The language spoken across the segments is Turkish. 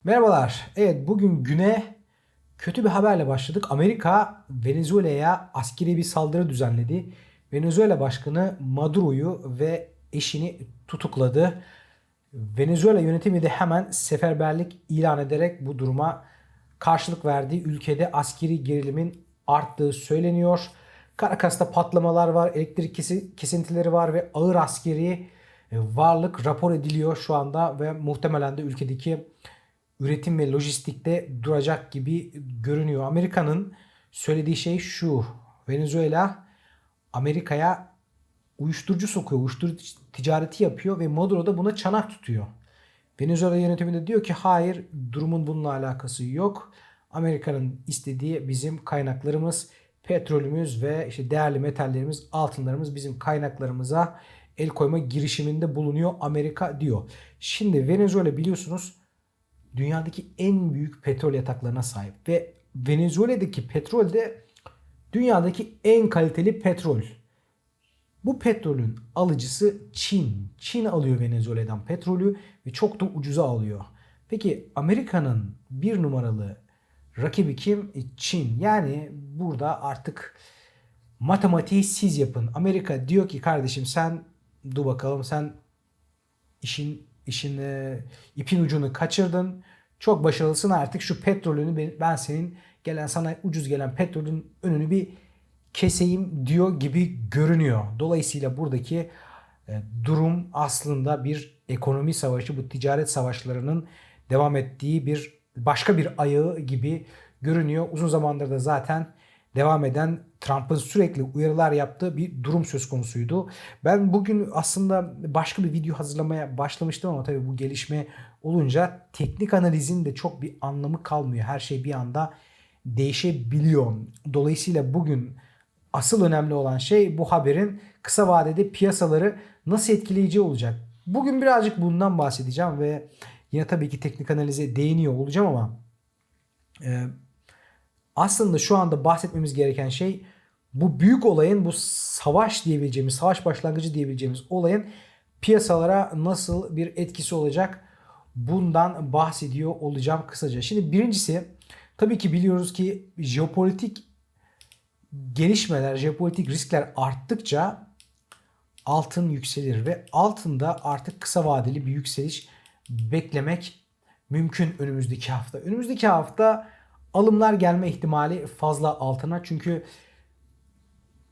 Merhabalar. Evet, bugün güne kötü bir haberle başladık. Amerika Venezuela'ya askeri bir saldırı düzenledi. Venezuela Başkanı Maduro'yu ve eşini tutukladı. Venezuela yönetimi de hemen seferberlik ilan ederek bu duruma karşılık verdi. Ülkede askeri gerilimin arttığı söyleniyor. Caracas'ta patlamalar var, elektrik kesintileri var ve ağır askeri varlık rapor ediliyor şu anda ve muhtemelen de ülkedeki üretim ve lojistikte duracak gibi görünüyor. Amerika'nın söylediği şey şu: Venezuela Amerika'ya uyuşturucu sokuyor, uyuşturucu ticareti yapıyor ve Maduro da buna çanak tutuyor. Venezuela yönetimi de diyor ki hayır, durumun bununla alakası yok. Amerika'nın istediği bizim kaynaklarımız, petrolümüz ve işte değerli metallerimiz, altınlarımız bizim kaynaklarımıza el koyma girişiminde bulunuyor Amerika diyor. Şimdi Venezuela biliyorsunuz dünyadaki en büyük petrol yataklarına sahip ve Venezuela'daki petrol de dünyadaki en kaliteli petrol. Bu petrolün alıcısı Çin. Çin alıyor Venezuela'dan petrolü ve çok da ucuza alıyor. Peki Amerika'nın bir numaralı rakibi kim? Çin. Yani burada artık matematiği siz yapın. Amerika diyor ki kardeşim sen dur bakalım, sen işin ipin ucunu kaçırdın. Çok başarılısın, artık şu petrolünü ben senin gelen sana ucuz gelen petrolün önünü bir keseyim diyor gibi görünüyor. Dolayısıyla buradaki durum aslında bir ekonomi savaşı, bu ticaret savaşlarının devam ettiği bir başka bir ayağı gibi görünüyor. Uzun zamandır da zaten devam eden Trump'ın sürekli uyarılar yaptığı bir durum söz konusuydu. Ben bugün aslında başka bir video hazırlamaya başlamıştım ama tabii bu gelişme olunca teknik analizin de çok bir anlamı kalmıyor. Her şey bir anda değişebiliyor. Dolayısıyla bugün asıl önemli olan şey bu haberin kısa vadede piyasaları nasıl etkileyici olacak. Bugün birazcık bundan bahsedeceğim ve yine tabii ki teknik analize değiniyor olacağım ama e, aslında şu anda bahsetmemiz gereken şey bu büyük olayın, bu savaş diyebileceğimiz, savaş başlangıcı diyebileceğimiz olayın piyasalara nasıl bir etkisi olacak? Bundan bahsediyor olacağım kısaca. Şimdi birincisi, tabii ki biliyoruz ki jeopolitik gelişmeler, jeopolitik riskler arttıkça altın yükselir ve altında artık kısa vadeli bir yükseliş beklemek mümkün önümüzdeki hafta. Önümüzdeki hafta alımlar gelme ihtimali fazla altına, çünkü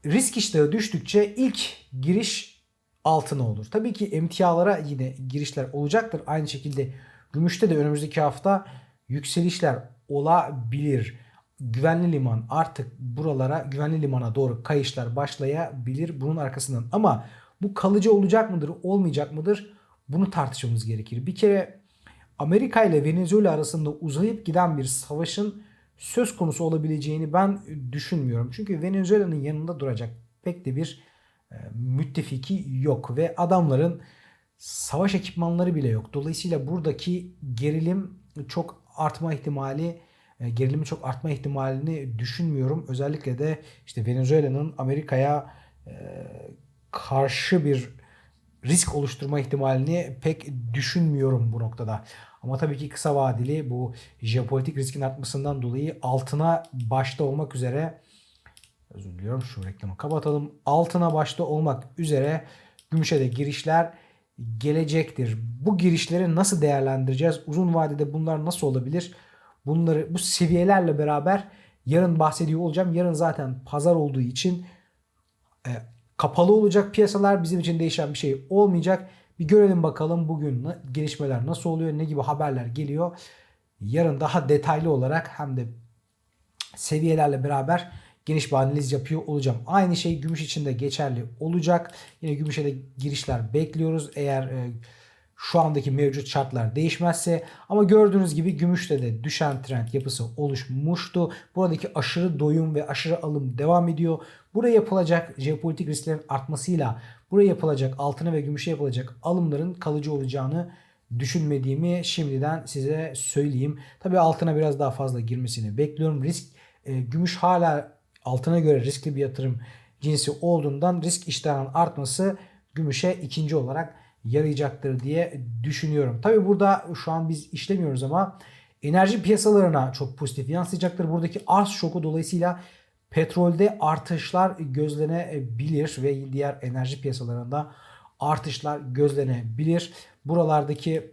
risk iştahı düştükçe ilk giriş altına olur. Tabii ki emtialara yine girişler olacaktır. Aynı şekilde gümüşte de önümüzdeki hafta yükselişler olabilir. Güvenli liman, artık buralara, güvenli limana doğru kayışlar başlayabilir bunun arkasından. Ama bu kalıcı olacak mıdır, olmayacak mıdır? Bunu tartışmamız gerekir. Bir kere Amerika ile Venezuela arasında uzayıp giden bir savaşın söz konusu olabileceğini ben düşünmüyorum. Çünkü Venezuela'nın yanında duracak pek de bir müttefiki yok ve adamların savaş ekipmanları bile yok. Dolayısıyla buradaki çok artma ihtimali gerilimin çok artma ihtimalini düşünmüyorum. Özellikle de işte Venezuela'nın Amerika'ya e, karşı bir risk oluşturma ihtimalini pek düşünmüyorum bu noktada. Ama tabii ki kısa vadeli bu jeopolitik riskin artmasından dolayı altına başta olmak üzere, özür diliyorum şu reklamı kapatalım. Altına başta olmak üzere gümüşe de girişler gelecektir. Bu girişleri nasıl değerlendireceğiz? Uzun vadede bunlar nasıl olabilir? Bunları bu seviyelerle beraber yarın bahsediyor olacağım. Yarın zaten pazar olduğu için e, kapalı olacak piyasalar, bizim için değişen bir şey olmayacak. Bir görelim bakalım bugün gelişmeler nasıl oluyor, ne gibi haberler geliyor. Yarın daha detaylı olarak hem de seviyelerle beraber geniş bir analiz yapıyor olacağım. Aynı şey gümüş için de geçerli olacak. Yine gümüşe de girişler bekliyoruz eğer şu andaki mevcut şartlar değişmezse. Ama gördüğünüz gibi gümüşte de düşen trend yapısı oluşmuştu. Buradaki aşırı doyum ve aşırı alım devam ediyor. Buraya yapılacak jeopolitik risklerin artmasıyla buraya yapılacak, altına ve gümüşe yapılacak alımların kalıcı olacağını düşünmediğimi şimdiden size söyleyeyim. Tabii altına biraz daha fazla girmesini bekliyorum. Gümüş hala altına göre riskli bir yatırım cinsi olduğundan risk iştahının artması gümüşe ikinci olarak yarayacaktır diye düşünüyorum. Tabii burada şu an biz işlemiyoruz ama enerji piyasalarına çok pozitif yansıyacaktır. Buradaki arz şoku dolayısıyla petrolde artışlar gözlenebilir ve diğer enerji piyasalarında artışlar gözlenebilir. Buralardaki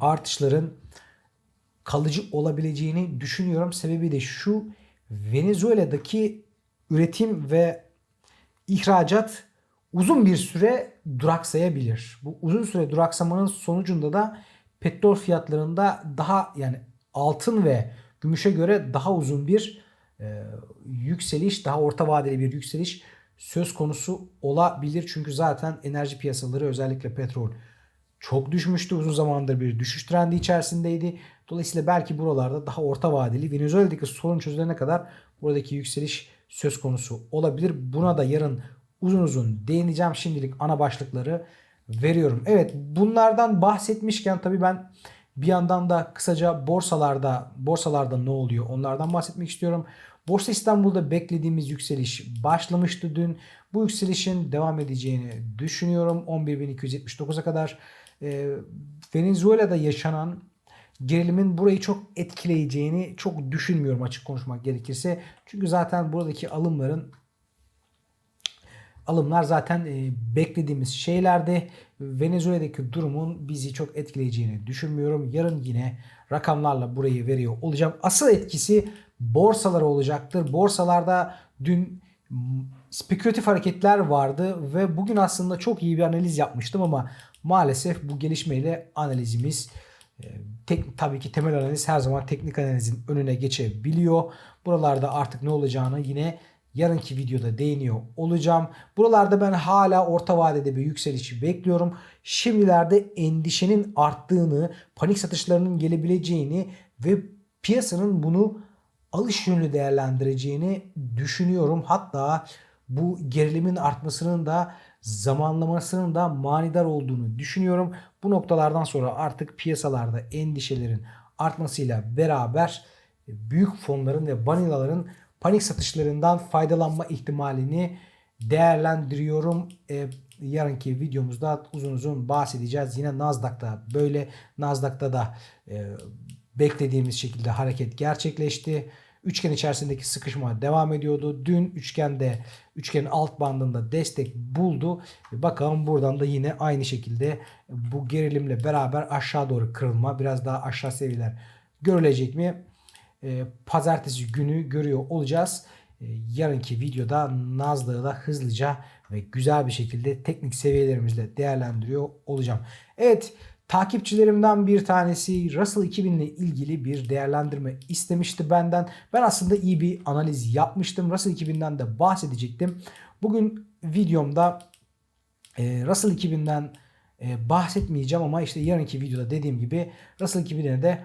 artışların kalıcı olabileceğini düşünüyorum. Sebebi de şu: Venezuela'daki üretim ve ihracat uzun bir süre duraksayabilir. Bu uzun süre duraksamanın sonucunda da petrol fiyatlarında daha, yani altın ve gümüşe göre daha uzun bir yükseliş, daha orta vadeli bir yükseliş söz konusu olabilir. Çünkü zaten enerji piyasaları, özellikle petrol, çok düşmüştü. Uzun zamandır bir düşüş trendi içerisindeydi. Dolayısıyla belki buralarda daha orta vadeli, Venezuela'daki sorun çözülene kadar buradaki yükseliş söz konusu olabilir. Buna da yarın uzun uzun değineceğim. Şimdilik ana başlıkları veriyorum. Evet, bunlardan bahsetmişken tabii ben bir yandan da kısaca borsalarda ne oluyor onlardan bahsetmek istiyorum. Borsa İstanbul'da beklediğimiz yükseliş başlamıştı dün. Bu yükselişin devam edeceğini düşünüyorum. 11.279'a kadar. Venezuela'da yaşanan gerilimin burayı çok etkileyeceğini çok düşünmüyorum, açık konuşmak gerekirse. Çünkü zaten buradaki alımlar zaten beklediğimiz şeylerdi. Venezuela'daki durumun bizi çok etkileyeceğini düşünmüyorum. Yarın yine rakamlarla burayı veriyor olacağım. Asıl etkisi borsalara olacaktır. Borsalarda dün spekülatif hareketler vardı ve bugün aslında çok iyi bir analiz yapmıştım ama maalesef bu gelişmeyle analizimiz, tabii ki temel analiz her zaman teknik analizin önüne geçebiliyor. Buralarda artık ne olacağını yine yarınki videoda değiniyor olacağım. Buralarda ben hala orta vadede bir yükselişi bekliyorum. Şimdilerde endişenin arttığını, panik satışlarının gelebileceğini ve piyasanın bunu alış yönlü değerlendireceğini düşünüyorum. Hatta bu gerilimin artmasının da zamanlamasının da manidar olduğunu düşünüyorum. Bu noktalardan sonra artık piyasalarda endişelerin artmasıyla beraber büyük fonların ve vanilaların panik satışlarından faydalanma ihtimalini değerlendiriyorum. Yarınki videomuzda uzun uzun bahsedeceğiz. Yine Nasdaq'ta böyle. Nasdaq'ta da beklediğimiz şekilde hareket gerçekleşti. Üçgen içerisindeki sıkışma devam ediyordu. Dün üçgenin alt bandında destek buldu. Bakalım buradan da yine aynı şekilde bu gerilimle beraber aşağı doğru kırılma, biraz daha aşağı seviyeler görülecek mi? Pazartesi günü görüyor olacağız. Yarınki videoda Nasdaq'ı da hızlıca ve güzel bir şekilde teknik seviyelerimizle değerlendiriyor olacağım. Evet, takipçilerimden bir tanesi Russell 2000 ile ilgili bir değerlendirme istemişti benden. Ben aslında iyi bir analiz yapmıştım. Russell 2000'den de bahsedecektim. Bugün videomda Russell 2000'den bahsetmeyeceğim ama işte yarınki videoda dediğim gibi Russell 2000'e de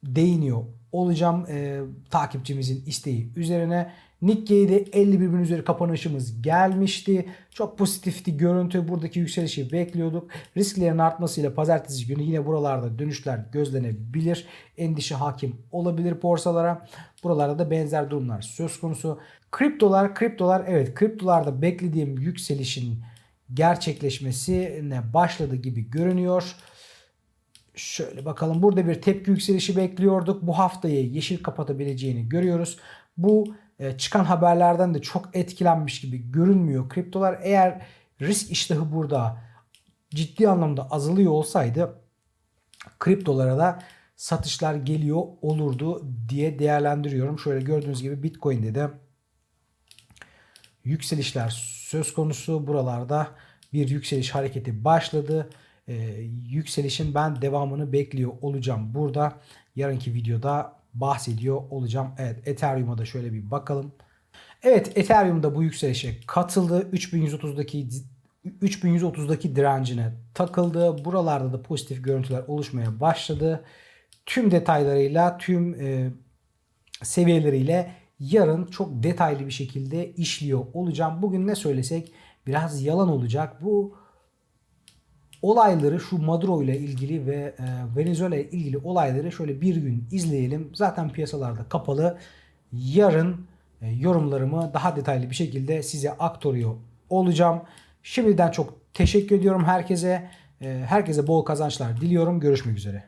değiniyor olacağım takipçimizin isteği üzerine. Nikkei'de 51 bin üzeri kapanışımız gelmişti. Çok pozitifti görüntü. Buradaki yükselişi bekliyorduk. Risklerin artmasıyla pazartesi günü yine buralarda dönüşler gözlenebilir. Endişe hakim olabilir borsalara. Buralarda da benzer durumlar söz konusu. Kriptolar evet, kriptolarda beklediğim yükselişin gerçekleşmesine başladı gibi görünüyor. Şöyle bakalım, burada bir tepki yükselişi bekliyorduk. Bu haftayı yeşil kapatabileceğini görüyoruz. Bu çıkan haberlerden de çok etkilenmiş gibi görünmüyor kriptolar. Eğer risk iştahı burada ciddi anlamda azalıyor olsaydı kriptolara da satışlar geliyor olurdu diye değerlendiriyorum. Şöyle gördüğünüz gibi Bitcoin'de de yükselişler söz konusu. Buralarda bir yükseliş hareketi başladı. Yükselişin ben devamını bekliyor olacağım. Burada yarınki videoda bahsediyor olacağım. Evet, Ethereum'a da şöyle bir bakalım. Evet, Ethereum'da bu yükselişe katıldı. 3130'daki direncine takıldı. Buralarda da pozitif görüntüler oluşmaya başladı. Tüm detaylarıyla, tüm seviyeleriyle yarın çok detaylı bir şekilde işliyor olacağım. Bugün ne söylesek biraz yalan olacak. Bu olayları, şu Maduro ile ilgili ve Venezuela ile ilgili olayları şöyle bir gün izleyelim. Zaten piyasalarda kapalı. Yarın yorumlarımı daha detaylı bir şekilde size aktarıyor olacağım. Şimdiden çok teşekkür ediyorum herkese. Herkese bol kazançlar diliyorum. Görüşmek üzere.